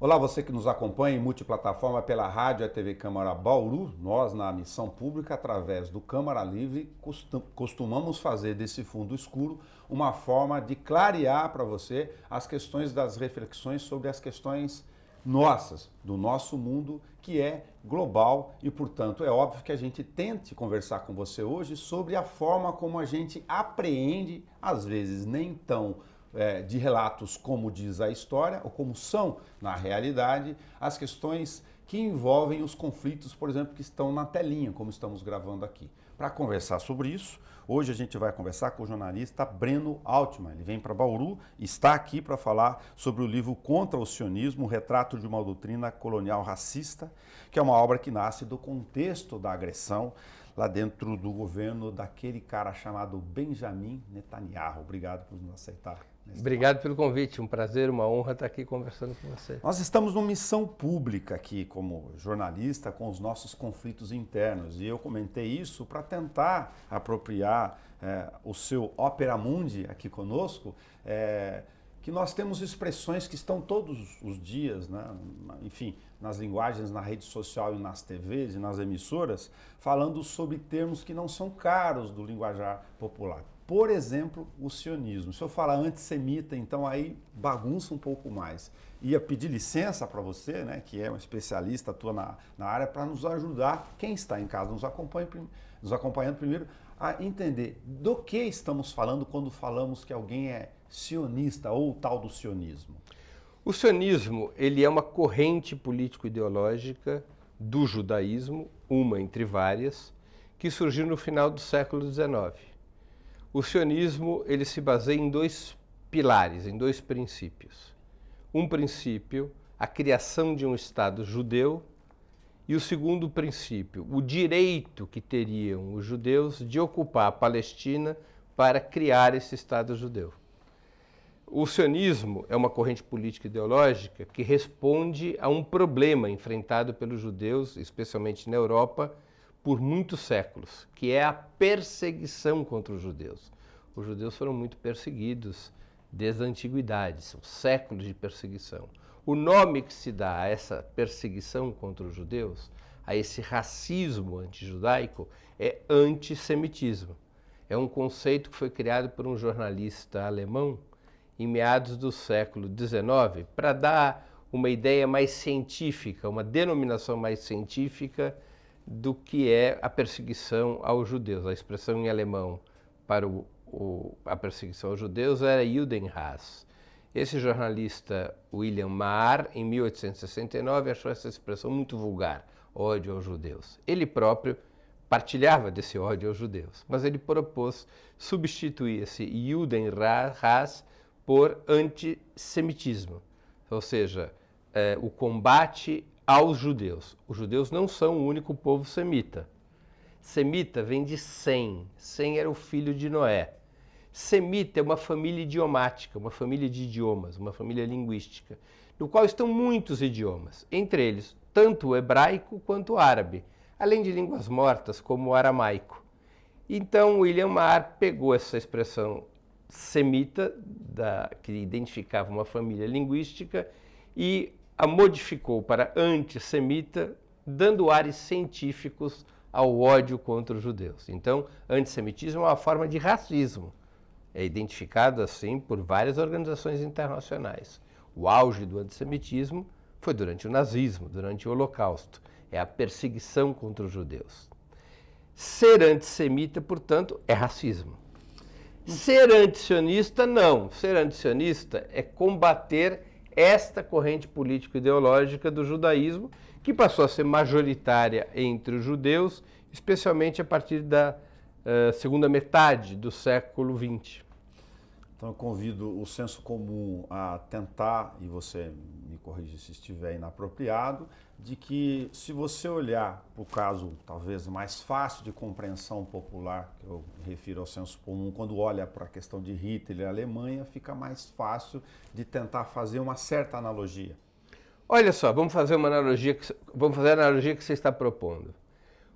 Olá, você que nos acompanha em multiplataforma pela rádio e TV Câmara Bauru. Nós, na Missão Pública, através do Câmara Livre, costumamos fazer desse fundo escuro uma forma de clarear para você as questões das reflexões sobre as questões nossas, do nosso mundo, que é global e, portanto, é óbvio que a gente tente conversar com você hoje sobre a forma como a gente apreende, às vezes nem tão de relatos como diz a história, ou como são na realidade, as questões que envolvem os conflitos, por exemplo, que estão na telinha, como estamos gravando aqui. Para conversar sobre isso, hoje a gente vai conversar com o jornalista Breno Altman. Ele vem para Bauru e está aqui para falar sobre o livro Contra o Sionismo, o retrato de uma doutrina colonial racista, que é uma obra que nasce do contexto da agressão lá dentro do governo daquele cara chamado Benjamin Netanyahu. Obrigado por nos aceitar. Obrigado pelo convite, um prazer, uma honra estar aqui conversando com você. Nós estamos numa missão pública aqui, como jornalista, com os nossos conflitos internos. E eu comentei isso para tentar apropriar o seu Opera Mundi aqui conosco, que nós temos expressões que estão todos os dias, né? Enfim, nas linguagens, na rede social e nas TVs e nas emissoras, falando sobre termos que não são caros do linguajar popular. Por exemplo, o sionismo. Se eu falar antissemita, então aí bagunça um pouco mais. Ia pedir licença para você, né, que é um especialista, atua na área, para nos ajudar, quem está em casa nos acompanhando primeiro, a entender do que estamos falando quando falamos que alguém é sionista ou tal do sionismo. O sionismo, ele é uma corrente político-ideológica do judaísmo, uma entre várias, que surgiu no final do século XIX. O sionismo, ele se baseia em dois pilares, em dois princípios. Um princípio, a criação de um Estado judeu, e o segundo princípio, o direito que teriam os judeus de ocupar a Palestina para criar esse Estado judeu. O sionismo é uma corrente política ideológica que responde a um problema enfrentado pelos judeus, especialmente na Europa, por muitos séculos, que é a perseguição contra os judeus. Os judeus foram muito perseguidos desde a antiguidade, são séculos de perseguição. O nome que se dá a essa perseguição contra os judeus, a esse racismo antijudaico, é antissemitismo. É um conceito que foi criado por um jornalista alemão em meados do século XIX para dar uma ideia mais científica, uma denominação mais científica do que é a perseguição aos judeus. A expressão em alemão para a perseguição aos judeus era Judenhass. Esse jornalista William Marr, em 1869, achou essa expressão muito vulgar, ódio aos judeus. Ele próprio partilhava desse ódio aos judeus, mas ele propôs substituir esse Judenhass por antissemitismo, ou seja, o combate aos judeus. Os judeus não são o único povo semita. Semita vem de Sem. Sem era o filho de Noé. Semita é uma família idiomática, uma família de idiomas, uma família linguística, no qual estão muitos idiomas, entre eles tanto o hebraico quanto o árabe, além de línguas mortas como o aramaico. Então, William Marr pegou essa expressão semita, que identificava uma família linguística, e a modificou para antissemita, dando ares científicos ao ódio contra os judeus. Então, antissemitismo é uma forma de racismo. É identificado assim por várias organizações internacionais. O auge do antissemitismo foi durante o nazismo, durante o Holocausto. É a perseguição contra os judeus. Ser antissemita, portanto, é racismo. Ser antisionista, não. Ser antisionista é combater esta corrente político-ideológica do judaísmo, que passou a ser majoritária entre os judeus, especialmente a partir da segunda metade do século XX. Então eu convido o senso comum a tentar, e você me corrige se estiver inapropriado, de que se você olhar para o caso talvez mais fácil de compreensão popular, que eu me refiro ao senso comum, quando olha para a questão de Hitler e Alemanha, fica mais fácil de tentar fazer uma certa analogia. Olha só, vamos fazer a analogia que você está propondo.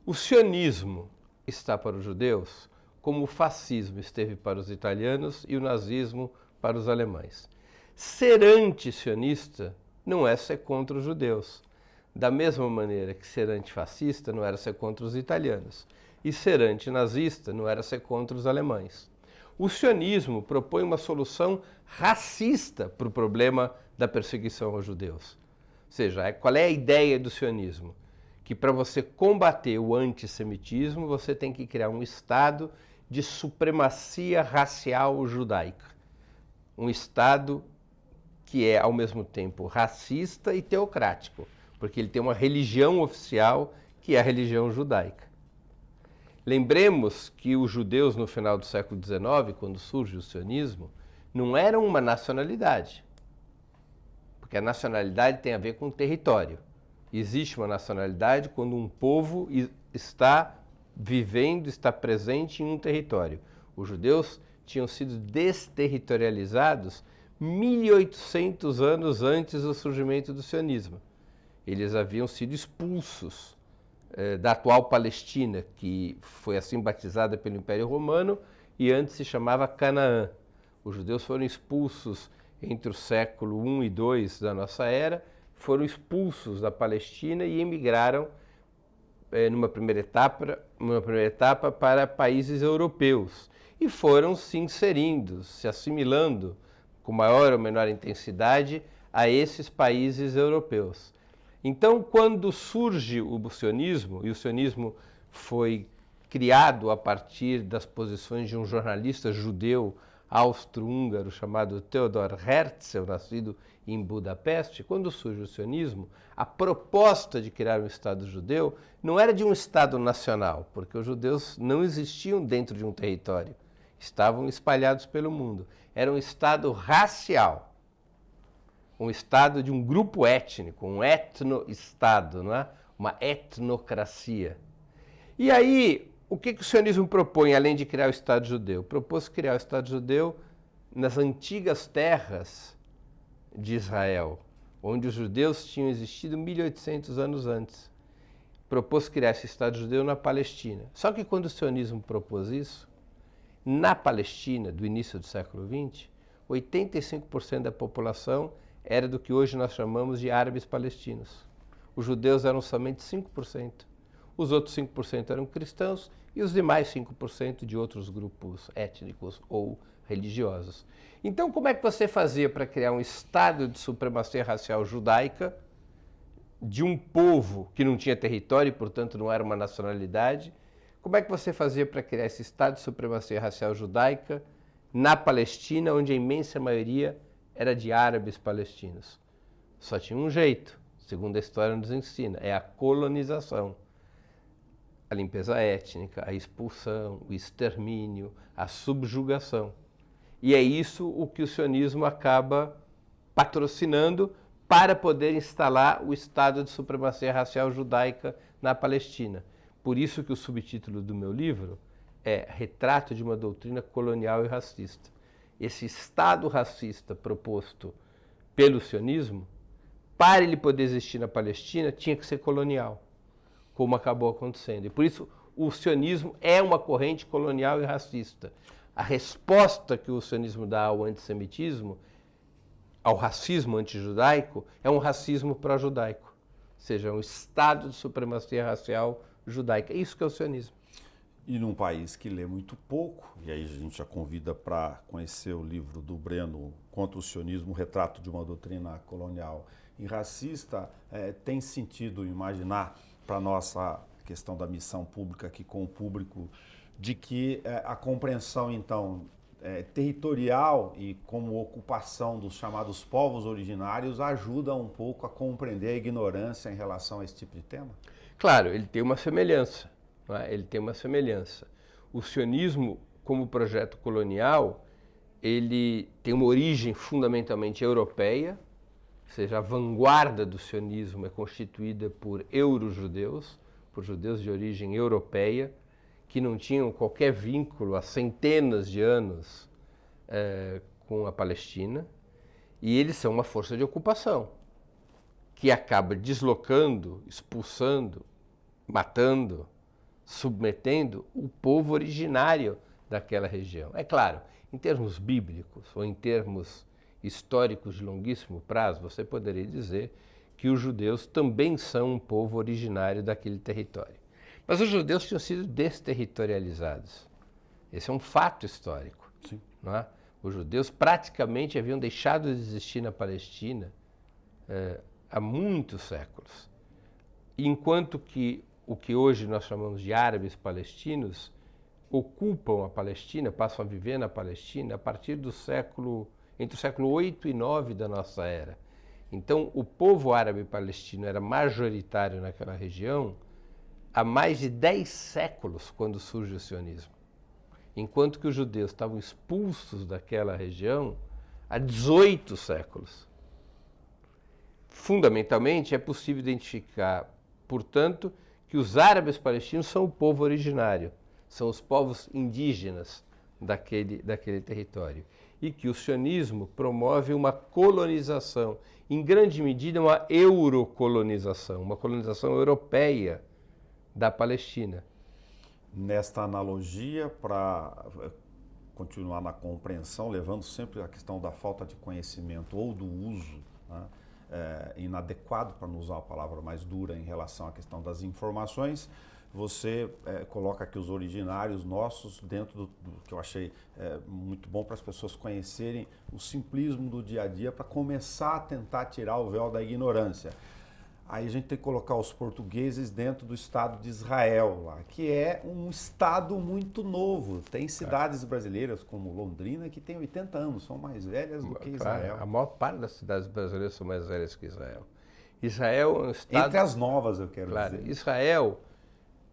O sionismo está para os judeus como o fascismo esteve para os italianos e o nazismo para os alemães. Ser anti-sionista não é ser contra os judeus. Da mesma maneira que ser antifascista não era ser contra os italianos. E ser antinazista não era ser contra os alemães. O sionismo propõe uma solução racista para o problema da perseguição aos judeus. Ou seja, qual é a ideia do sionismo? Que para você combater o antissemitismo, você tem que criar um Estado de supremacia racial judaica. Um Estado que é, ao mesmo tempo, racista e teocrático, porque ele tem uma religião oficial, que é a religião judaica. Lembremos que os judeus, no final do século XIX, quando surge o sionismo, não eram uma nacionalidade, porque a nacionalidade tem a ver com território. Existe uma nacionalidade quando um povo está vivendo, está presente em um território. Os judeus tinham sido desterritorializados 1800 anos antes do surgimento do sionismo. Eles haviam sido expulsos da atual Palestina, que foi assim batizada pelo Império Romano e antes se chamava Canaã. Os judeus foram expulsos entre o século I e II da nossa era, foram expulsos da Palestina e emigraram numa primeira etapa para países europeus e foram se inserindo, se assimilando com maior ou menor intensidade a esses países europeus. Então, quando surge o sionismo, e o sionismo foi criado a partir das posições de um jornalista judeu austro-húngaro chamado Theodor Herzl, nascido em Budapeste, quando surge o sionismo, a proposta de criar um Estado judeu não era de um Estado nacional, porque os judeus não existiam dentro de um território, estavam espalhados pelo mundo. Era um Estado racial, um Estado de um grupo étnico, um etno-Estado, não é? Uma etnocracia. E aí, o que o sionismo propõe, além de criar o Estado judeu? Propôs criar o Estado judeu nas antigas terras de Israel, onde os judeus tinham existido 1800 anos antes. Propôs criar esse Estado judeu na Palestina. Só que quando o sionismo propôs isso, na Palestina, do início do século XX, 85% da população era do que hoje nós chamamos de árabes palestinos. Os judeus eram somente 5%. Os outros 5% eram cristãos e os demais 5% de outros grupos étnicos ou religiosos. Então, como é que você fazia para criar um Estado de supremacia racial judaica de um povo que não tinha território e, portanto, não era uma nacionalidade? Como é que você fazia para criar esse Estado de supremacia racial judaica na Palestina, onde a imensa maioria era de árabes palestinos? Só tinha um jeito, segundo a história nos ensina, é a colonização. A limpeza étnica, a expulsão, o extermínio, a subjugação. E é isso o que o sionismo acaba patrocinando para poder instalar o Estado de supremacia racial judaica na Palestina. Por isso que o subtítulo do meu livro é Retrato de uma doutrina colonial e racista. Esse Estado racista proposto pelo sionismo, para ele poder existir na Palestina, tinha que ser colonial, como acabou acontecendo. E por isso o sionismo é uma corrente colonial e racista. A resposta que o sionismo dá ao antissemitismo, ao racismo antijudaico, é um racismo pró-judaico. Ou seja, é um Estado de supremacia racial judaica. É isso que é o sionismo. E num país que lê muito pouco, e aí a gente já convida para conhecer o livro do Breno, Contra o Sionismo, Retrato de uma Doutrina Colonial e Racista, tem sentido imaginar para a nossa questão da missão pública aqui com o público, de que a compreensão, então, territorial e como ocupação dos chamados povos originários ajuda um pouco a compreender a ignorância em relação a esse tipo de tema? Claro, ele tem uma semelhança. Não é? Ele tem uma semelhança. O sionismo, como projeto colonial, ele tem uma origem fundamentalmente europeia, ou seja, a vanguarda do sionismo é constituída por euro-judeus, por judeus de origem europeia, que não tinham qualquer vínculo há centenas de anos com a Palestina, e eles são uma força de ocupação, que acaba deslocando, expulsando, matando, submetendo o povo originário daquela região. É claro, em termos bíblicos ou em termos históricos de longuíssimo prazo, você poderia dizer que os judeus também são um povo originário daquele território. Mas os judeus tinham sido desterritorializados. Esse é um fato histórico. Sim. Não é? Os judeus praticamente haviam deixado de existir na Palestina há muitos séculos. Enquanto que o que hoje nós chamamos de árabes palestinos ocupam a Palestina, passam a viver na Palestina a partir do entre o século 8 e 9 da nossa era. Então, o povo árabe palestino era majoritário naquela região há mais de 10 séculos, quando surge o sionismo. Enquanto que os judeus estavam expulsos daquela região há 18 séculos. Fundamentalmente, é possível identificar, portanto, que os árabes palestinos são o povo originário, são os povos indígenas daquele território. E que o sionismo promove uma colonização, em grande medida uma eurocolonização, uma colonização europeia da Palestina. Nesta analogia, para continuar na compreensão, levando sempre a questão da falta de conhecimento ou do uso, né, inadequado, para não usar a palavra mais dura, em relação à questão das informações, você coloca aqui os originários nossos dentro do que eu achei muito bom para as pessoas conhecerem o simplismo do dia a dia, para começar a tentar tirar o véu da ignorância. Aí a gente tem que colocar os portugueses dentro do Estado de Israel, lá, que é um Estado muito novo. Tem cidades brasileiras como Londrina que tem 80 anos, são mais velhas do que Israel. A maior parte das cidades brasileiras são mais velhas que Israel. Israel é um Estado... Entre as novas, eu quero dizer. Israel,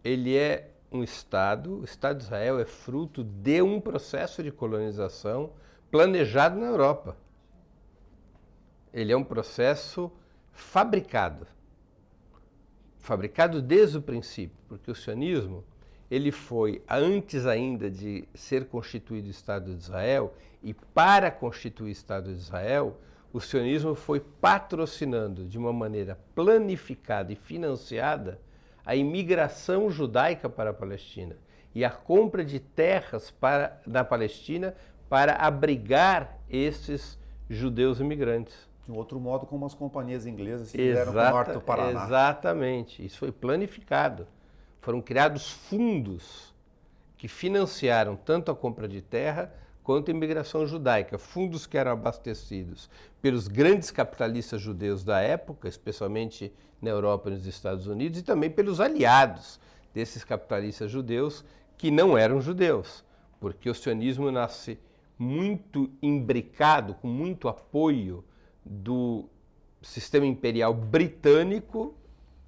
ele é um Estado, o Estado de Israel é fruto de um processo de colonização planejado na Europa. Ele é um processo fabricado desde o princípio, porque o sionismo, ele foi, antes ainda de ser constituído o Estado de Israel, e para constituir o Estado de Israel, o sionismo foi patrocinando de uma maneira planificada e financiada a imigração judaica para a Palestina e a compra de terras na Palestina para abrigar esses judeus imigrantes. De um outro modo, como as companhias inglesas fizeram com o norte do Paraná. Exatamente, isso foi planificado. Foram criados fundos que financiaram tanto a compra de terra quanto a imigração judaica. Fundos que eram abastecidos pelos grandes capitalistas judeus da época, especialmente na Europa e nos Estados Unidos, e também pelos aliados desses capitalistas judeus que não eram judeus, porque o sionismo nasce muito imbricado, com muito apoio do sistema imperial britânico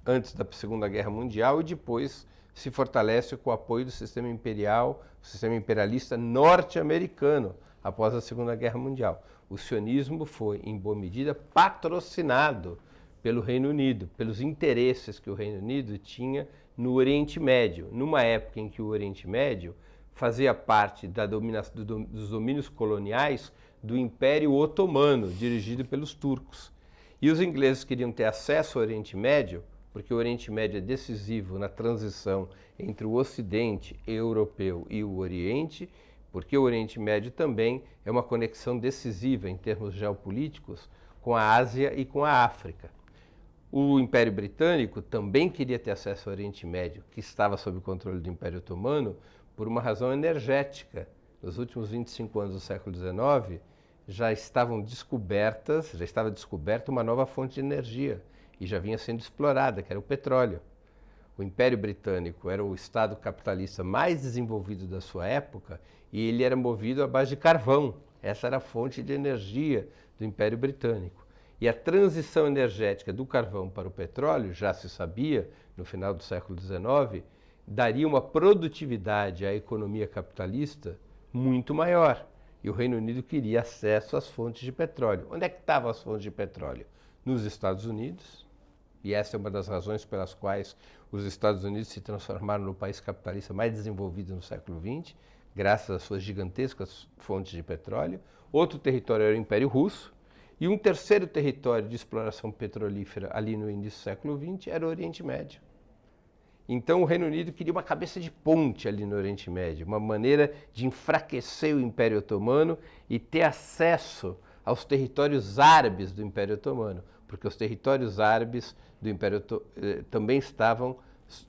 antes da Segunda Guerra Mundial e depois se fortalece com o apoio do sistema imperial, o sistema imperialista norte-americano após a Segunda Guerra Mundial. O sionismo foi, em boa medida, patrocinado pelo Reino Unido, pelos interesses que o Reino Unido tinha no Oriente Médio, numa época em que o Oriente Médio fazia parte dos domínios coloniais do Império Otomano, dirigido pelos turcos. E os ingleses queriam ter acesso ao Oriente Médio, porque o Oriente Médio é decisivo na transição entre o Ocidente europeu e o Oriente, porque o Oriente Médio também é uma conexão decisiva em termos geopolíticos com a Ásia e com a África. O Império Britânico também queria ter acesso ao Oriente Médio, que estava sob o controle do Império Otomano, por uma razão energética. Nos últimos 25 anos do século XIX, já estava descoberta uma nova fonte de energia e já vinha sendo explorada, que era o petróleo. O Império Britânico era o estado capitalista mais desenvolvido da sua época e ele era movido à base de carvão. Essa era a fonte de energia do Império Britânico. E a transição energética do carvão para o petróleo, já se sabia, no final do século XIX, daria uma produtividade à economia capitalista muito maior. E o Reino Unido queria acesso às fontes de petróleo. Onde é que estavam as fontes de petróleo? Nos Estados Unidos. E essa é uma das razões pelas quais os Estados Unidos se transformaram no país capitalista mais desenvolvido no século XX, graças às suas gigantescas fontes de petróleo. Outro território era o Império Russo. E um terceiro território de exploração petrolífera ali no início do século XX era o Oriente Médio. Então o Reino Unido queria uma cabeça de ponte ali no Oriente Médio, uma maneira de enfraquecer o Império Otomano e ter acesso aos territórios árabes do Império Otomano, porque os territórios árabes do Império também estavam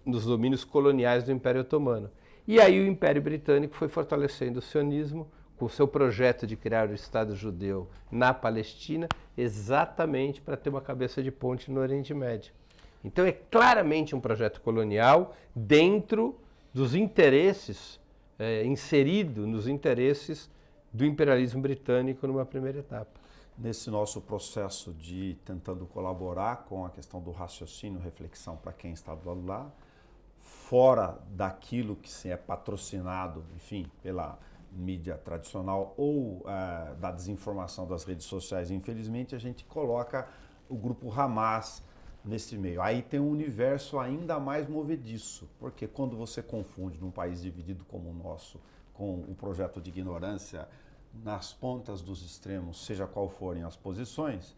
nos domínios coloniais do Império Otomano. E aí o Império Britânico foi fortalecendo o sionismo com o seu projeto de criar o Estado judeu na Palestina, exatamente para ter uma cabeça de ponte no Oriente Médio. Então é claramente um projeto colonial dentro dos interesses, inserido nos interesses do imperialismo britânico numa primeira etapa. Nesse nosso processo de tentando colaborar com a questão do raciocínio, reflexão para quem está do lado lá, fora daquilo que se é patrocinado, enfim, pela mídia tradicional ou da desinformação das redes sociais, infelizmente, a gente coloca o grupo Hamas nesse meio. Aí tem um universo ainda mais movediço, porque quando você confunde num país dividido como o nosso com o projeto de ignorância nas pontas dos extremos, seja qual forem as posições,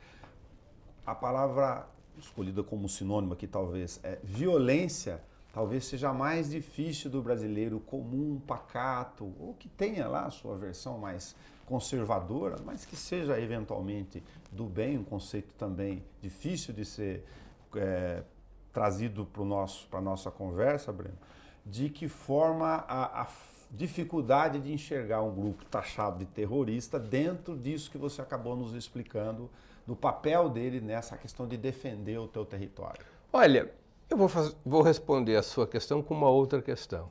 a palavra escolhida como sinônimo aqui talvez é violência, talvez seja mais difícil do brasileiro comum, pacato, ou que tenha lá a sua versão mais conservadora, mas que seja eventualmente do bem, um conceito também difícil de ser trazido para a nossa conversa, Breno, de que forma a dificuldade de enxergar um grupo taxado de terrorista dentro disso que você acabou nos explicando, do papel dele nessa questão de defender o teu território. Olha, eu vou responder a sua questão com uma outra questão.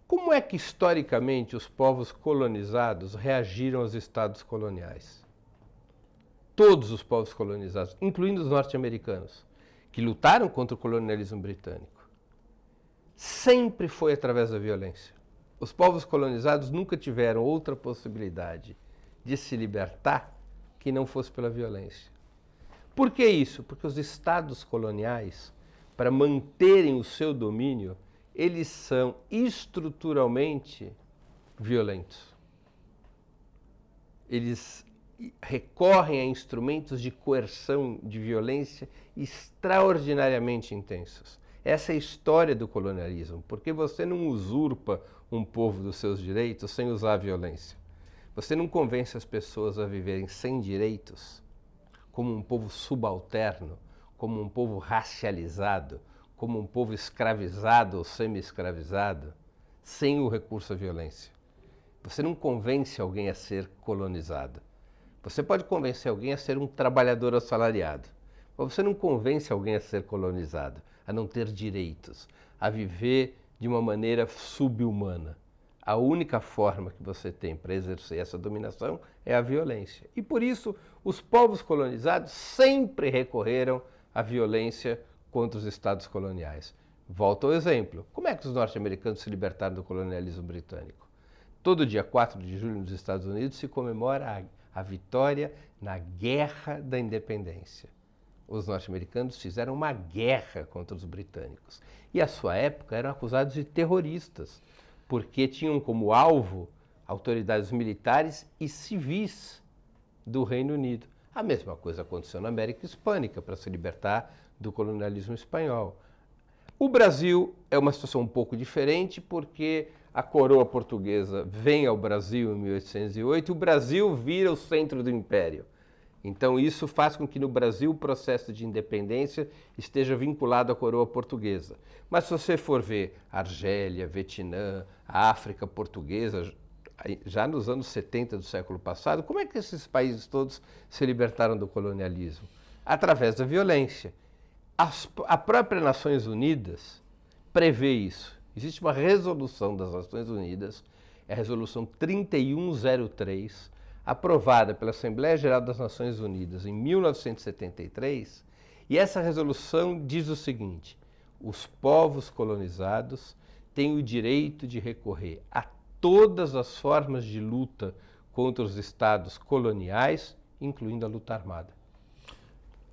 Como é que historicamente os povos colonizados reagiram aos estados coloniais? Todos os povos colonizados, incluindo os norte-americanos, que lutaram contra o colonialismo britânico, sempre foi através da violência. Os povos colonizados nunca tiveram outra possibilidade de se libertar que não fosse pela violência. Por que isso? Porque os estados coloniais, para manterem o seu domínio, eles são estruturalmente violentos. Eles recorrem a instrumentos de coerção, de violência extraordinariamente intensos. Essa é a história do colonialismo, porque você não usurpa um povo dos seus direitos sem usar a violência. Você não convence as pessoas a viverem sem direitos, como um povo subalterno, como um povo racializado, como um povo escravizado ou semi-escravizado, sem o recurso à violência. Você não convence alguém a ser colonizado. Você pode convencer alguém a ser um trabalhador assalariado, mas você não convence alguém a ser colonizado, a não ter direitos, a viver de uma maneira subhumana. A única forma que você tem para exercer essa dominação é a violência. E por isso, os povos colonizados sempre recorreram à violência contra os estados coloniais. Volto ao exemplo. Como é que os norte-americanos se libertaram do colonialismo britânico? Todo dia 4 de julho nos Estados Unidos se comemora a vitória na Guerra da Independência. Os norte-americanos fizeram uma guerra contra os britânicos. E, à sua época, eram acusados de terroristas, porque tinham como alvo autoridades militares e civis do Reino Unido. A mesma coisa aconteceu na América Hispânica, para se libertar do colonialismo espanhol. O Brasil é uma situação um pouco diferente, porque a coroa portuguesa vem ao Brasil em 1808 e o Brasil vira o centro do império. Então isso faz com que no Brasil o processo de independência esteja vinculado à coroa portuguesa. Mas se você for ver Argélia, Vietnã, a África portuguesa, já nos anos 70 do século passado, como é que esses países todos se libertaram do colonialismo? Através da violência. A própria Nações Unidas prevê isso. Existe uma resolução das Nações Unidas, é a resolução 3103, aprovada pela Assembleia Geral das Nações Unidas em 1973, e essa resolução diz o seguinte: os povos colonizados têm o direito de recorrer a todas as formas de luta contra os estados coloniais, incluindo a luta armada.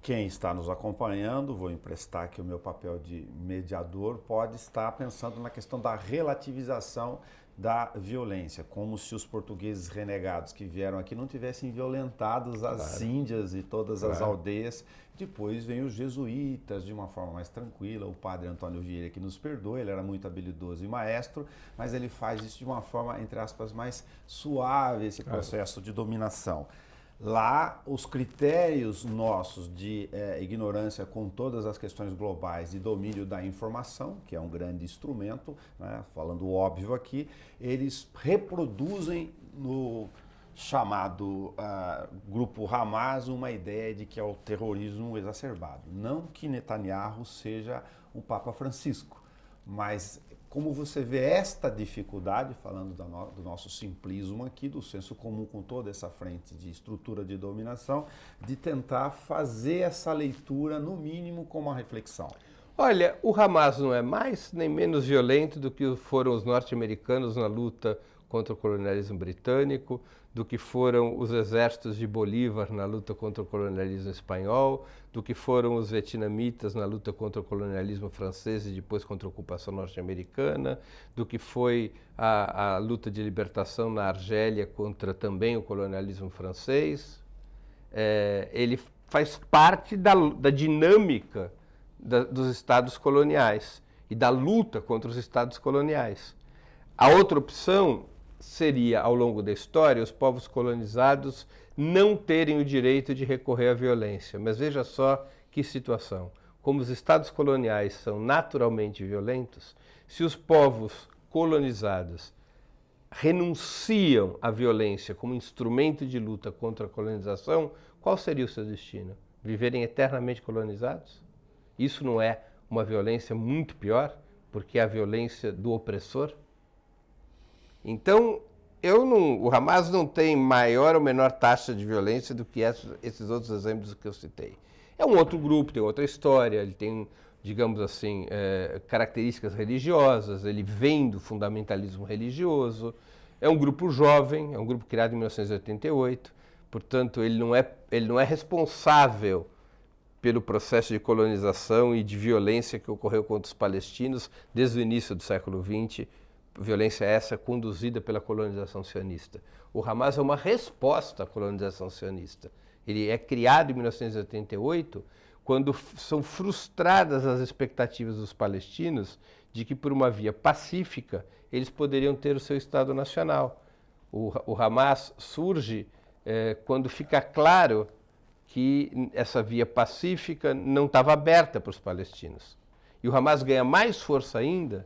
Quem está nos acompanhando, vou emprestar aqui o meu papel de mediador, pode estar pensando na questão da relativização da violência, como se os portugueses renegados que vieram aqui não tivessem violentado as índias e todas as aldeias. Depois vem os jesuítas de uma forma mais tranquila, o padre Antônio Vieira, que nos perdoa, ele era muito habilidoso e maestro, mas ele faz isso de uma forma, entre aspas, mais suave, esse processo de dominação. Lá, os critérios nossos de ignorância com todas as questões globais e domínio da informação, que é um grande instrumento, né, falando óbvio aqui, eles reproduzem no chamado grupo Hamas uma ideia de que é o terrorismo exacerbado. Não que Netanyahu seja o Papa Francisco, mas como você vê esta dificuldade, falando do nosso simplismo aqui, do senso comum com toda essa frente de estrutura de dominação, de tentar fazer essa leitura, no mínimo, como uma reflexão? Olha, o Hamas não é mais nem menos violento do que foram os norte-americanos na luta contra o colonialismo britânico, do que foram os exércitos de Bolívar na luta contra o colonialismo espanhol, do que foram os vietnamitas na luta contra o colonialismo francês e depois contra a ocupação norte-americana, do que foi a luta de libertação na Argélia contra também o colonialismo francês. Ele faz parte da dinâmica dos estados coloniais e da luta contra os estados coloniais. A outra opção seria, ao longo da história, os povos colonizados não terem o direito de recorrer à violência. Mas veja só que situação. Como os estados coloniais são naturalmente violentos, se os povos colonizados renunciam à violência como instrumento de luta contra a colonização, qual seria o seu destino? Viverem eternamente colonizados? Isso não é uma violência muito pior, porque é a violência do opressor? Então, o Hamas não tem maior ou menor taxa de violência do que esses outros exemplos que eu citei. É um outro grupo, tem outra história, ele tem, digamos assim, características religiosas, ele vem do fundamentalismo religioso, é um grupo jovem, é um grupo criado em 1988, portanto, ele não é responsável pelo processo de colonização e de violência que ocorreu contra os palestinos desde o início do século XX, violência essa conduzida pela colonização sionista. O Hamas é uma resposta à colonização sionista. Ele é criado em 1988, quando são frustradas as expectativas dos palestinos de que, por uma via pacífica, eles poderiam ter o seu Estado Nacional. O Hamas surge quando fica claro que essa via pacífica não estava aberta para os palestinos. E o Hamas ganha mais força ainda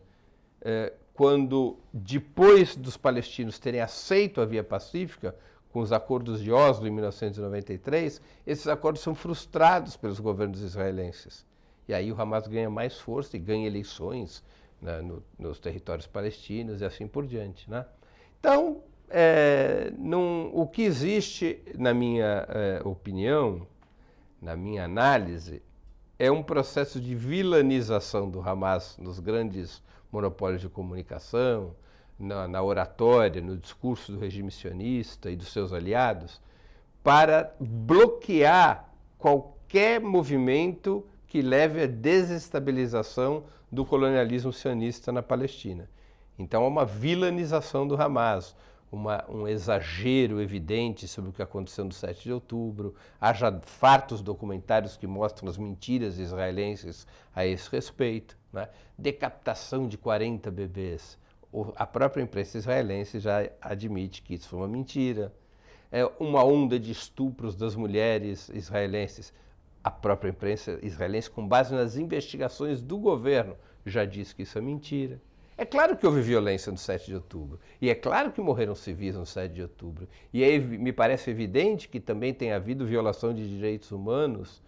quando, depois dos palestinos terem aceito a via pacífica, com os acordos de Oslo em 1993, esses acordos são frustrados pelos governos israelenses. E aí o Hamas ganha mais força e ganha eleições, né, nos territórios palestinos e assim por diante, né? Então, o que existe, na minha opinião, na minha análise, é um processo de vilanização do Hamas nos grandes monopólios de comunicação, na oratória, no discurso do regime sionista e dos seus aliados, para bloquear qualquer movimento que leve à desestabilização do colonialismo sionista na Palestina. Então, há uma vilanização do Hamas, um exagero evidente sobre o que aconteceu no 7 de outubro, há já fartos documentários que mostram as mentiras israelenses a esse respeito, né? Decapitação de 40 bebês. A própria imprensa israelense já admite que isso foi uma mentira. Uma onda de estupros das mulheres israelenses. A própria imprensa israelense, com base nas investigações do governo, já diz que isso é mentira. É claro que houve violência no 7 de outubro, e é claro que morreram civis no 7 de outubro, e aí me parece evidente que também tem havido violação de direitos humanos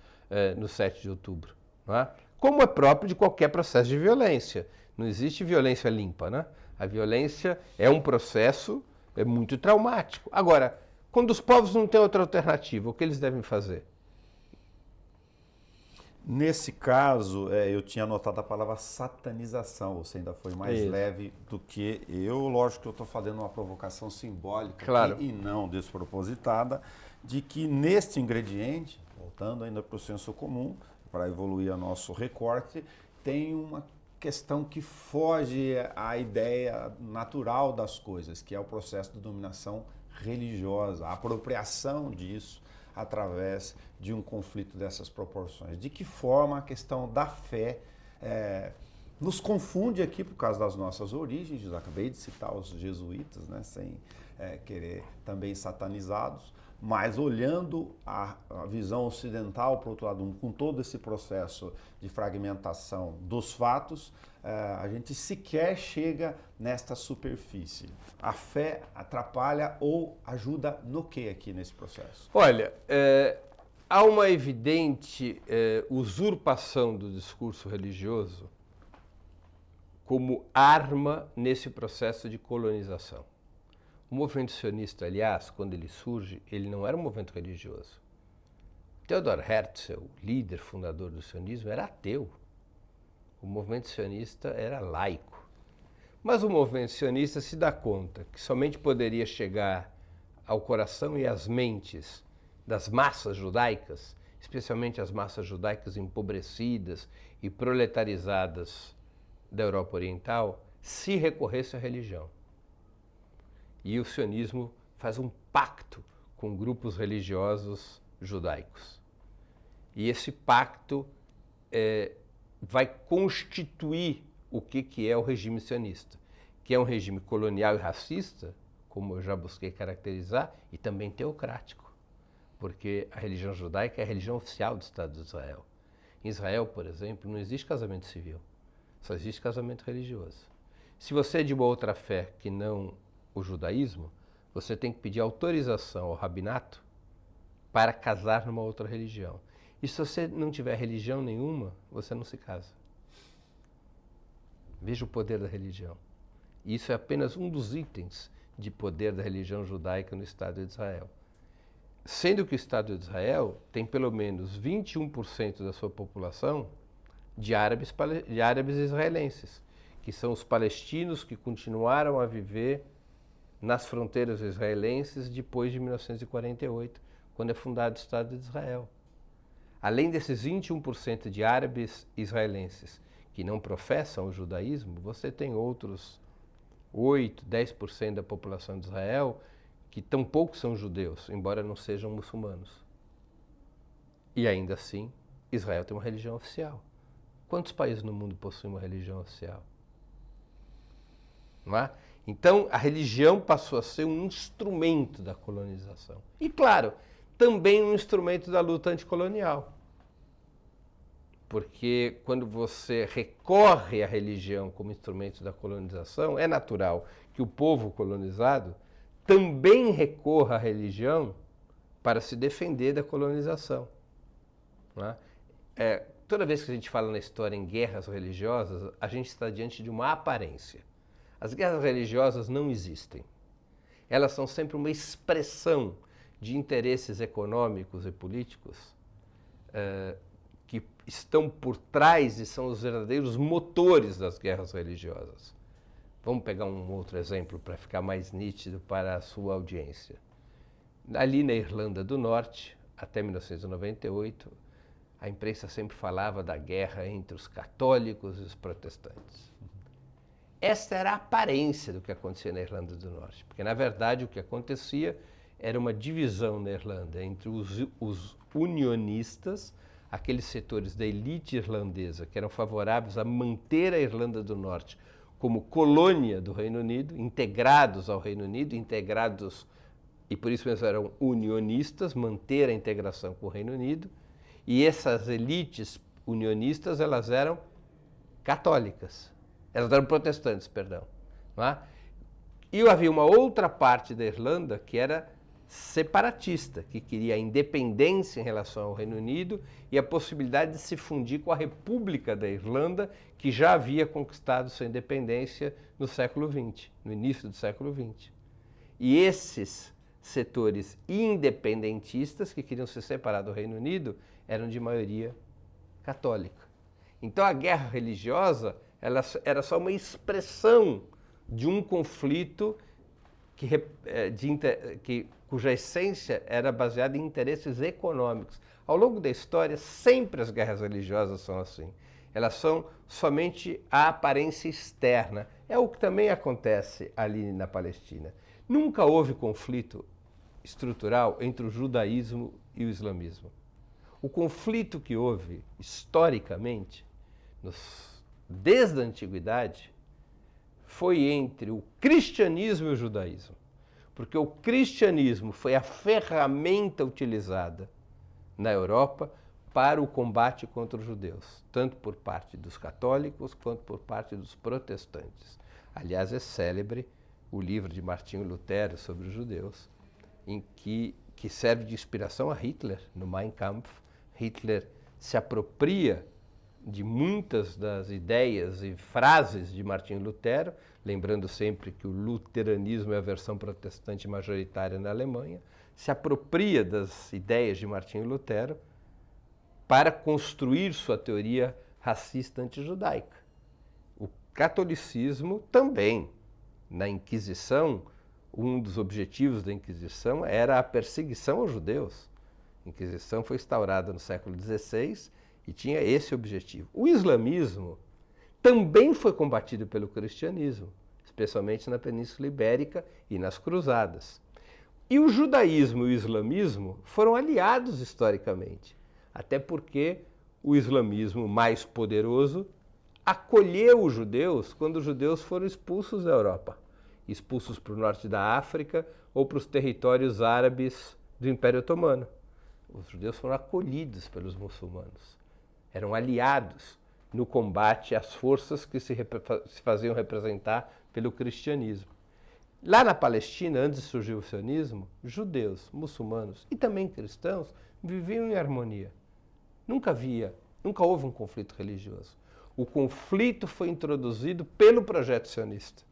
no 7 de outubro, não é? Como é próprio de qualquer processo de violência. Não existe violência limpa, né? A violência é um processo muito traumático. Agora, quando os povos não têm outra alternativa, o que eles devem fazer? Nesse caso, eu tinha anotado a palavra satanização, você ainda foi mais leve do que eu. Lógico que eu estou fazendo uma provocação simbólica, claro, e não despropositada, de que neste ingrediente, voltando ainda para o senso comum, para evoluir a nosso recorte, tem uma questão que foge à ideia natural das coisas, que é o processo de dominação religiosa, a apropriação disso através de um conflito dessas proporções. De que forma a questão da fé nos confunde aqui por causa das nossas origens. Eu acabei de citar os jesuítas, né, sem querer também satanizados, mas olhando a visão ocidental, por outro lado, com todo esse processo de fragmentação dos fatos, a gente sequer chega nesta superfície. A fé atrapalha ou ajuda no que aqui nesse processo? Olha, há uma evidente usurpação do discurso religioso como arma nesse processo de colonização. O movimento sionista, aliás, quando ele surge, ele não era um movimento religioso. Theodor Herzl, líder fundador do sionismo, era ateu. O movimento sionista era laico. Mas o movimento sionista se dá conta que somente poderia chegar ao coração e às mentes das massas judaicas, especialmente as massas judaicas empobrecidas e proletarizadas da Europa Oriental, se recorresse à religião. E o sionismo faz um pacto com grupos religiosos judaicos. E esse pacto vai constituir o que é o regime sionista, que é um regime colonial e racista, como eu já busquei caracterizar, e também teocrático, porque a religião judaica é a religião oficial do Estado de Israel. Em Israel, por exemplo, não existe casamento civil, só existe casamento religioso. Se você é de uma outra fé que não o judaísmo, você tem que pedir autorização ao rabinato para casar numa outra religião. E se você não tiver religião nenhuma, você não se casa. Veja o poder da religião. E isso é apenas um dos itens de poder da religião judaica no Estado de Israel. Sendo que o Estado de Israel tem pelo menos 21% da sua população de árabes israelenses, que são os palestinos que continuaram a viver nas fronteiras israelenses depois de 1948, quando é fundado o Estado de Israel. Além desses 21% de árabes israelenses que não professam o judaísmo, você tem outros 8, 10% da população de Israel que tampouco são judeus, embora não sejam muçulmanos. E ainda assim, Israel tem uma religião oficial. Quantos países no mundo possuem uma religião oficial? Não é? Então, a religião passou a ser um instrumento da colonização. E, claro, também um instrumento da luta anticolonial. Porque quando você recorre à religião como instrumento da colonização, é natural que o povo colonizado também recorra à religião para se defender da colonização. Não é? Toda vez que a gente fala na história em guerras religiosas, a gente está diante de uma aparência. As guerras religiosas não existem. Elas são sempre uma expressão de interesses econômicos e políticos que estão por trás e são os verdadeiros motores das guerras religiosas. Vamos pegar um outro exemplo para ficar mais nítido para a sua audiência. Ali na Irlanda do Norte, até 1998, a imprensa sempre falava da guerra entre os católicos e os protestantes. Esta era a aparência do que acontecia na Irlanda do Norte, porque, na verdade, o que acontecia era uma divisão na Irlanda entre os unionistas, aqueles setores da elite irlandesa que eram favoráveis a manter a Irlanda do Norte como colônia do Reino Unido, integrados ao Reino Unido, e por isso mesmo eram unionistas, manter a integração com o Reino Unido, e essas elites unionistas, elas eram católicas. Elas eram protestantes, perdão. Não é? E havia uma outra parte da Irlanda que era separatista, que queria a independência em relação ao Reino Unido e a possibilidade de se fundir com a República da Irlanda, que já havia conquistado sua independência no século XX, no início do século XX. E esses setores independentistas que queriam se separar do Reino Unido eram de maioria católica. Então a guerra religiosa ela era só uma expressão de um conflito cuja essência era baseada em interesses econômicos. Ao longo da história, sempre as guerras religiosas são assim. Elas são somente a aparência externa. É o que também acontece ali na Palestina. Nunca houve conflito estrutural entre o judaísmo e o islamismo. O conflito que houve, historicamente, desde a antiguidade, foi entre o cristianismo e o judaísmo. porque o cristianismo foi a ferramenta utilizada na Europa para o combate contra os judeus, tanto por parte dos católicos quanto por parte dos protestantes. Aliás, é célebre o livro de Martinho Lutero sobre os judeus, em que serve de inspiração a Hitler, no Mein Kampf. Hitler se apropria de muitas das ideias e frases de Martinho Lutero, lembrando sempre que o luteranismo é a versão protestante majoritária na Alemanha, se apropria das ideias de Martinho Lutero para construir sua teoria racista antijudaica. O catolicismo também, na Inquisição, um dos objetivos da Inquisição era a perseguição aos judeus. A Inquisição foi instaurada no século XVI e tinha esse objetivo. O islamismo também foi combatido pelo cristianismo, especialmente na Península Ibérica e nas Cruzadas. E o judaísmo e o islamismo foram aliados historicamente, até porque o islamismo mais poderoso acolheu os judeus quando os judeus foram expulsos da Europa, expulsos para o norte da África ou para os territórios árabes do Império Otomano. Os judeus foram acolhidos pelos muçulmanos, eram aliados no combate às forças que se faziam representar pelo cristianismo. Lá na Palestina, antes de surgir o sionismo, judeus, muçulmanos e também cristãos viviam em harmonia. Nunca houve um conflito religioso. O conflito foi introduzido pelo projeto sionista.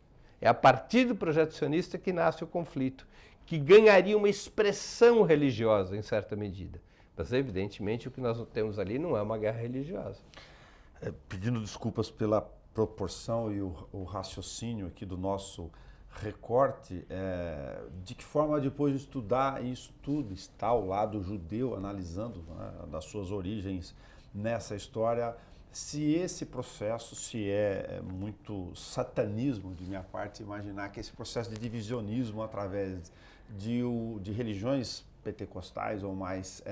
É a partir do projeto sionista que nasce o conflito, que ganharia uma expressão religiosa em certa medida. Mas, evidentemente, o que nós temos ali não é uma guerra religiosa. Pedindo desculpas pela proporção e o raciocínio aqui do nosso recorte, de que forma, depois de estudar isso tudo, está ao lado judeu, analisando, né, das suas origens nessa história, se esse processo, se é muito satanismo de minha parte imaginar que esse processo de divisionismo através de religiões pentecostais ou mais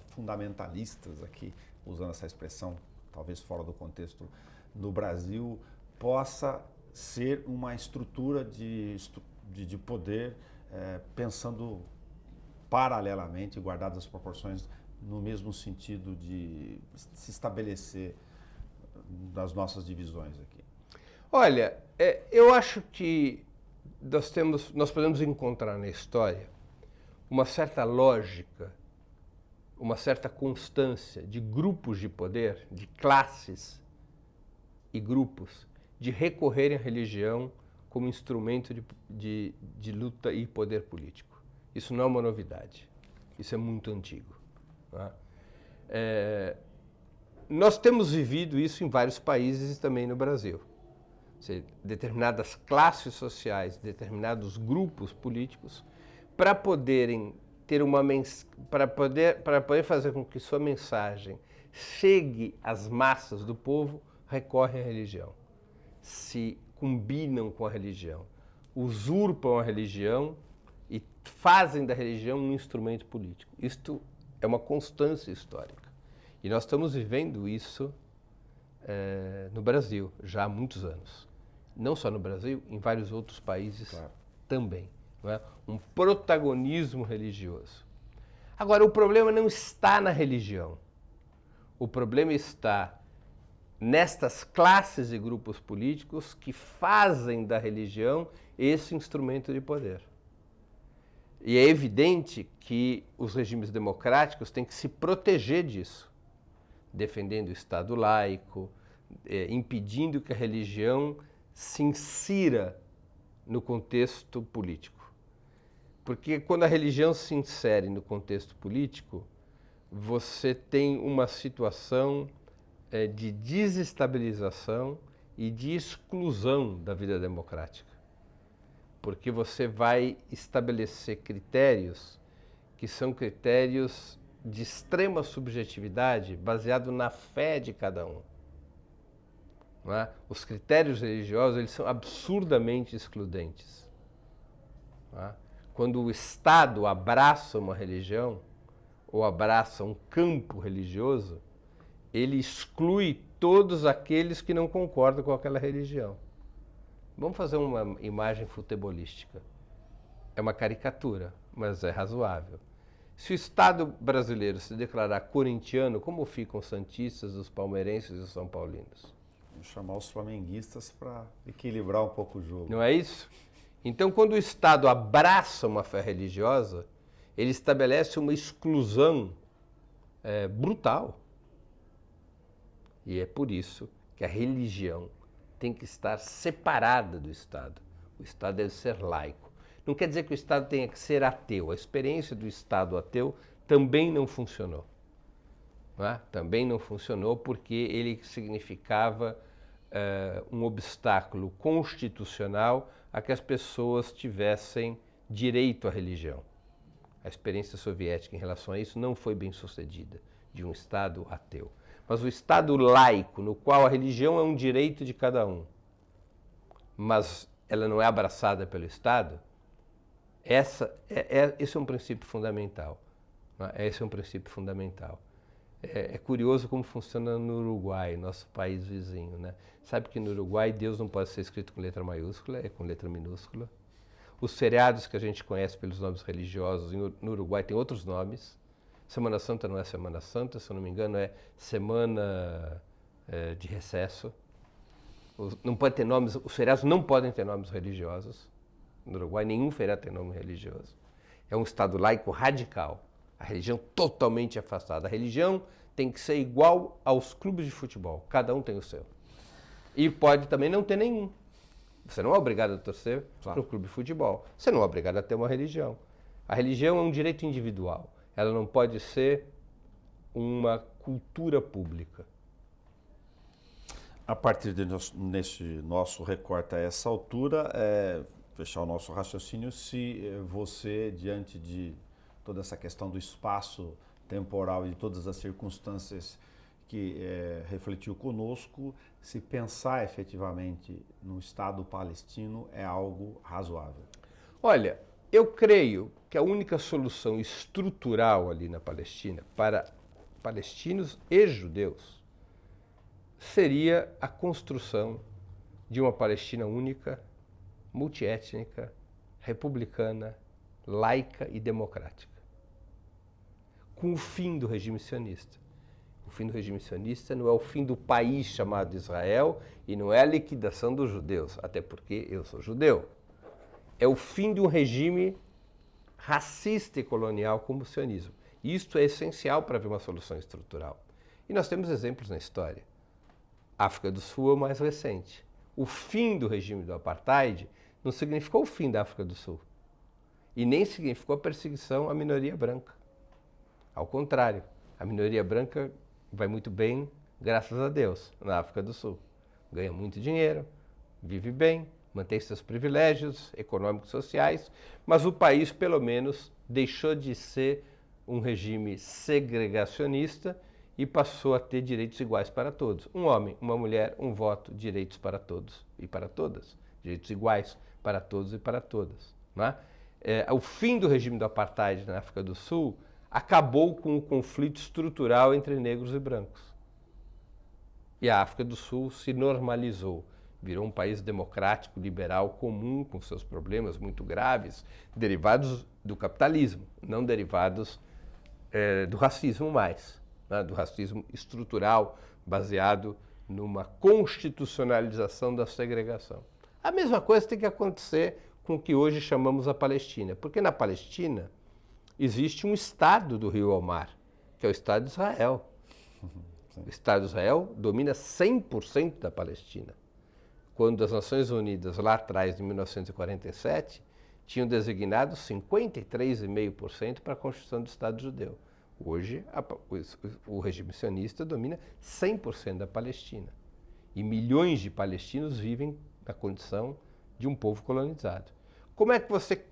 fundamentalistas, aqui usando essa expressão talvez fora do contexto no Brasil, possa ser uma estrutura de poder pensando paralelamente, guardadas as proporções, no mesmo sentido de se estabelecer das nossas divisões aqui. Olha, eu acho que nós podemos encontrar na história uma certa lógica, uma certa constância de grupos de poder, de classes e grupos, de recorrerem à religião como instrumento de luta e poder político. Isso não é uma novidade, isso é muito antigo. Tá? Nós temos vivido isso em vários países e também no Brasil. Ou seja, determinadas classes sociais, determinados grupos políticos, para poderem ter para poder fazer com que sua mensagem chegue às massas do povo, recorrem à religião, se combinam com a religião, usurpam a religião e fazem da religião um instrumento político. Isto é uma constância histórica. E nós estamos vivendo isso no Brasil já há muitos anos. Não só no Brasil, em vários outros países também. Não é? Um protagonismo religioso. Agora, o problema não está na religião. O problema está nestas classes e grupos políticos que fazem da religião esse instrumento de poder. E é evidente que os regimes democráticos têm que se proteger disso, defendendo o Estado laico, impedindo que a religião se insira no contexto político. Porque quando a religião se insere no contexto político, você tem uma situação de desestabilização e de exclusão da vida democrática. Porque você vai estabelecer critérios que são critérios de extrema subjetividade, baseado na fé de cada um. Não é? Os critérios religiosos, eles são absurdamente excludentes. Não é? Quando o Estado abraça uma religião, ou abraça um campo religioso, ele exclui todos aqueles que não concordam com aquela religião. Vamos fazer uma imagem futebolística. É uma caricatura, mas é razoável. Se o Estado brasileiro se declarar corintiano, como ficam os santistas, os palmeirenses e os são paulinos? Vou chamar os flamenguistas para equilibrar um pouco o jogo. Não é isso? Então, quando o Estado abraça uma fé religiosa, ele estabelece uma exclusão brutal. E é por isso que a religião tem que estar separada do Estado. O Estado deve ser laico. Não quer dizer que o Estado tenha que ser ateu. A experiência do Estado ateu também não funcionou. Não é? Também não funcionou porque ele significava um obstáculo constitucional a que as pessoas tivessem direito à religião. A experiência soviética em relação a isso não foi bem sucedida, de um Estado ateu. Mas o Estado laico, no qual a religião é um direito de cada um, mas ela não é abraçada pelo Estado, esse é um princípio fundamental. Esse é um princípio fundamental. É curioso como funciona no Uruguai, nosso país vizinho, né? Sabe que no Uruguai Deus não pode ser escrito com letra maiúscula, é com letra minúscula. Os feriados que a gente conhece pelos nomes religiosos no Uruguai tem outros nomes. Semana Santa não é Semana Santa, se eu não me engano é Semana de Recesso. Não pode ter nomes, os feriados não podem ter nomes religiosos. No Uruguai nenhum feriado tem nome religioso. É um Estado laico radical. A religião totalmente afastada. A religião tem que ser igual aos clubes de futebol. Cada um tem o seu. E pode também não ter nenhum. Você não é obrigado a torcer para um clube de futebol. Você não é obrigado a ter uma religião. A religião é um direito individual. Ela não pode ser uma cultura pública. A partir deste nosso recorte a essa altura, fechar o nosso raciocínio, se você, diante de toda essa questão do espaço temporal e de todas as circunstâncias que refletiu conosco, se pensar efetivamente no Estado palestino é algo razoável? Olha, eu creio que a única solução estrutural ali na Palestina, para palestinos e judeus, seria a construção de uma Palestina única, multiétnica, republicana, laica e democrática, com o fim do regime sionista. O fim do regime sionista não é o fim do país chamado Israel e não é a liquidação dos judeus, até porque eu sou judeu. É o fim de um regime racista e colonial como o sionismo. Isto é essencial para ver uma solução estrutural. E nós temos exemplos na história. A África do Sul é o mais recente. O fim do regime do apartheid não significou o fim da África do Sul. E nem significou a perseguição à minoria branca. Ao contrário, a minoria branca vai muito bem, graças a Deus, na África do Sul. Ganha muito dinheiro, vive bem, mantém seus privilégios econômicos e sociais, mas o país, pelo menos, deixou de ser um regime segregacionista e passou a ter direitos iguais para todos. Um homem, uma mulher, um voto, direitos para todos e para todas. Direitos iguais para todos e para todas. Não é? O fim do regime do apartheid na África do Sul acabou com o conflito estrutural entre negros e brancos. E a África do Sul se normalizou, virou um país democrático, liberal, comum, com seus problemas muito graves, derivados do capitalismo, não derivados do racismo mais, né? Do racismo estrutural, baseado numa constitucionalização da segregação. A mesma coisa tem que acontecer com o que hoje chamamos a Palestina, porque na Palestina existe um Estado do rio ao mar, que é o Estado de Israel. O Estado de Israel domina 100% da Palestina. Quando as Nações Unidas, lá atrás, em 1947, tinham designado 53,5% para a construção do Estado judeu. Hoje, o regime sionista domina 100% da Palestina. E milhões de palestinos vivem na condição de um povo colonizado. Como é que você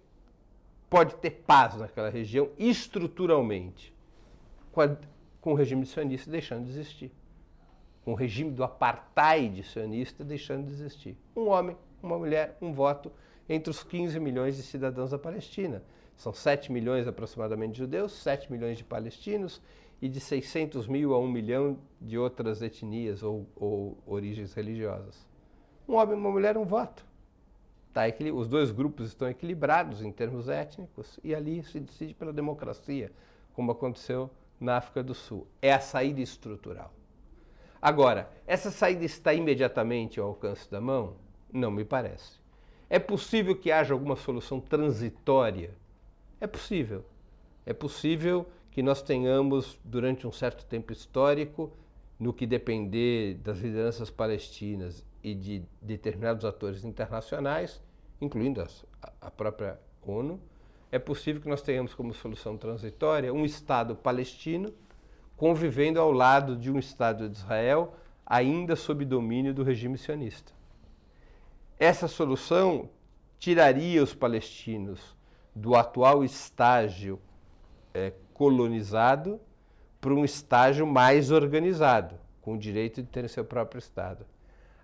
pode ter paz naquela região estruturalmente? Com o regime sionista deixando de existir. Com o regime do apartheid sionista deixando de existir. Um homem, uma mulher, um voto entre os 15 milhões de cidadãos da Palestina. São 7 milhões aproximadamente de judeus, 7 milhões de palestinos e de 600 mil a 1 milhão de outras etnias ou origens religiosas. Um homem, uma mulher, um voto. os dois grupos estão equilibrados em termos étnicos e ali se decide pela democracia, como aconteceu na África do Sul. É a saída estrutural. Agora, essa saída está imediatamente ao alcance da mão? Não me parece. É possível que haja alguma solução transitória? É possível. É possível que nós tenhamos, durante um certo tempo histórico, no que depender das lideranças palestinas e de determinados atores internacionais, incluindo a própria ONU, é possível que nós tenhamos como solução transitória um Estado palestino convivendo ao lado de um Estado de Israel ainda sob domínio do regime sionista. Essa solução tiraria os palestinos do atual estágio colonizado para um estágio mais organizado, com o direito de ter seu próprio Estado.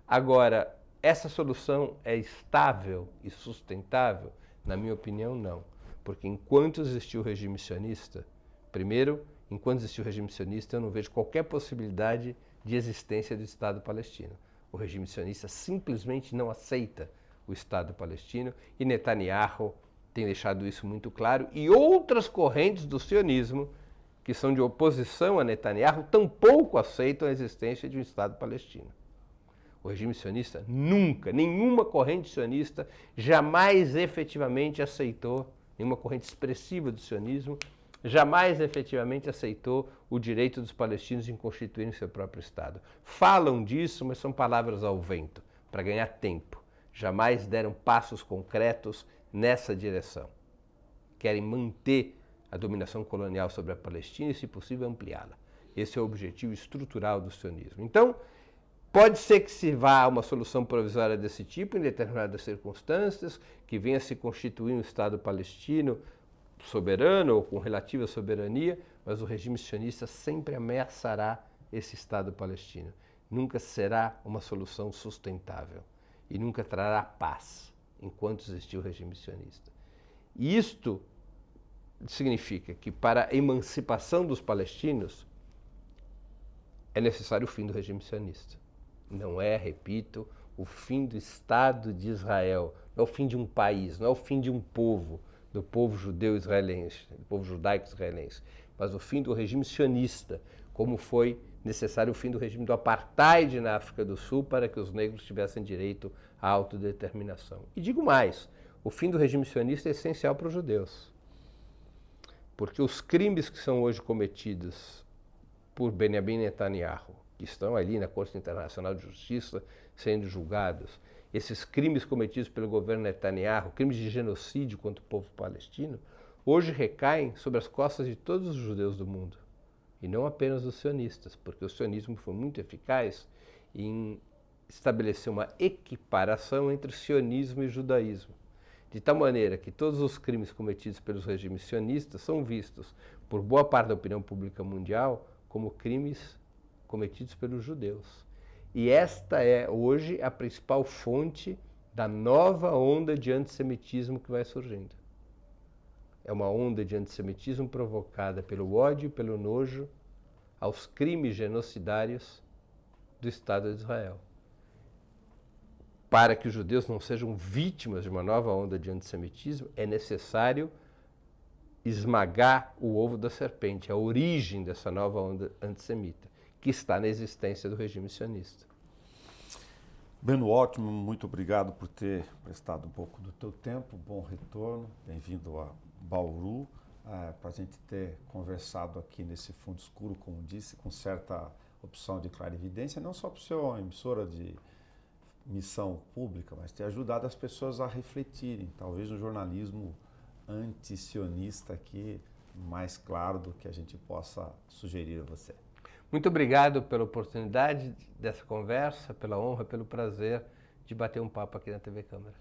Agora, essa solução é estável e sustentável? Na minha opinião, não. Porque enquanto existiu o regime sionista, primeiro, enquanto existiu o regime sionista, eu não vejo qualquer possibilidade de existência do Estado palestino. O regime sionista simplesmente não aceita o Estado palestino e Netanyahu tem deixado isso muito claro, e outras correntes do sionismo, que são de oposição a Netanyahu, tampouco aceitam a existência de um Estado palestino. O regime sionista nunca, nenhuma corrente sionista jamais efetivamente aceitou, nenhuma corrente expressiva do sionismo, jamais efetivamente aceitou o direito dos palestinos em constituírem seu próprio Estado. Falam disso, mas são palavras ao vento, para ganhar tempo. Jamais deram passos concretos nessa direção. Querem manter a dominação colonial sobre a Palestina e, se possível, ampliá-la. Esse é o objetivo estrutural do sionismo. Então, pode ser que se vá a uma solução provisória desse tipo, em determinadas circunstâncias, que venha a se constituir um Estado palestino soberano ou com relativa soberania, mas o regime sionista sempre ameaçará esse Estado palestino. Nunca será uma solução sustentável e nunca trará paz enquanto existir o regime sionista. E isto significa que para a emancipação dos palestinos é necessário o fim do regime sionista. Não é, repito, o fim do Estado de Israel, não é o fim de um país, não é o fim de um povo, do povo judeu israelense, do povo judaico israelense, mas o fim do regime sionista, como foi necessário o fim do regime do apartheid na África do Sul para que os negros tivessem direito à autodeterminação. E digo mais, o fim do regime sionista é essencial para os judeus, porque os crimes que são hoje cometidos por Benjamin Netanyahu, que estão ali na Corte Internacional de Justiça sendo julgados, esses crimes cometidos pelo governo Netanyahu, crimes de genocídio contra o povo palestino, hoje recaem sobre as costas de todos os judeus do mundo, e não apenas dos sionistas, porque o sionismo foi muito eficaz em estabelecer uma equiparação entre sionismo e judaísmo, de tal maneira que todos os crimes cometidos pelos regimes sionistas são vistos por boa parte da opinião pública mundial como crimes cometidos pelos judeus. E esta é hoje a principal fonte da nova onda de antissemitismo que vai surgindo. É uma onda de antissemitismo provocada pelo ódio e pelo nojo aos crimes genocidários do Estado de Israel. Para que os judeus não sejam vítimas de uma nova onda de antissemitismo, é necessário esmagar o ovo da serpente, a origem dessa nova onda antissemita, que está na existência do regime sionista. Beno Altman, muito obrigado por ter prestado um pouco do teu tempo, bom retorno, bem-vindo a Bauru, para a gente ter conversado aqui nesse fundo escuro, como disse, com certa opção de clarividência, não só para o seu emissora de missão pública, mas ter ajudado as pessoas a refletirem, talvez um jornalismo anti-sionista aqui mais claro do que a gente possa sugerir a você. Muito obrigado pela oportunidade dessa conversa, pela honra, pelo prazer de bater um papo aqui na TV Câmara.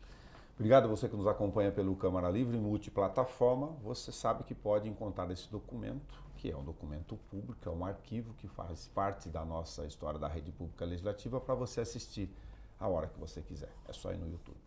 Obrigado a você que nos acompanha pelo Câmara Livre multiplataforma. Você sabe que pode encontrar esse documento, que é um documento público, é um arquivo que faz parte da nossa história da rede pública legislativa para você assistir a hora que você quiser. É só ir no YouTube.